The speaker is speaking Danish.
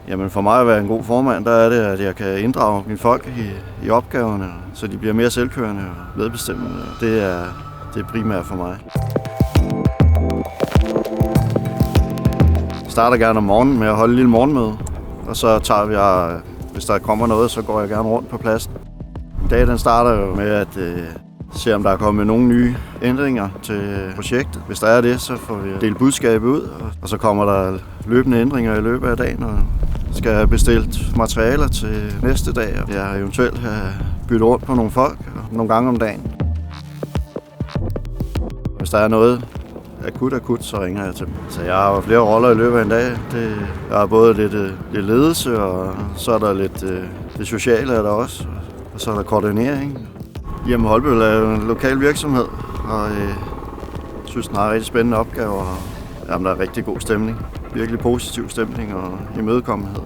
Jamen for mig at være en god formand, der er det, at jeg kan inddrage mine folk i opgaverne, så de bliver mere selvkørende og medbestemmende. Det er primært for mig. Jeg starter gerne om morgenen med at holde et lille morgenmøde, og så tager vi, hvis der kommer noget, så går jeg gerne rundt på pladsen. Dagen den starter jo med at se, om der er kommet nogle nye ændringer til projektet. Hvis der er det, så får vi delt budskabet ud, og så kommer der løbende ændringer i løbet af dagen, og skal have bestilt materialer til næste dag, og jeg eventuelt have byttet rundt på nogle folk nogle gange om dagen. Hvis der er noget akut, så ringer jeg til dem. Så jeg har flere roller i løbet af en dag. Der er både lidt ledelse, og så er der lidt det sociale er der også, og så er der koordinering. Hjemme Holbøl er jo en lokal virksomhed, og jeg synes, den har rigtig spændende opgaver. Jamen, der er rigtig god stemning. Virkelig positiv stemning og imødekommenhed.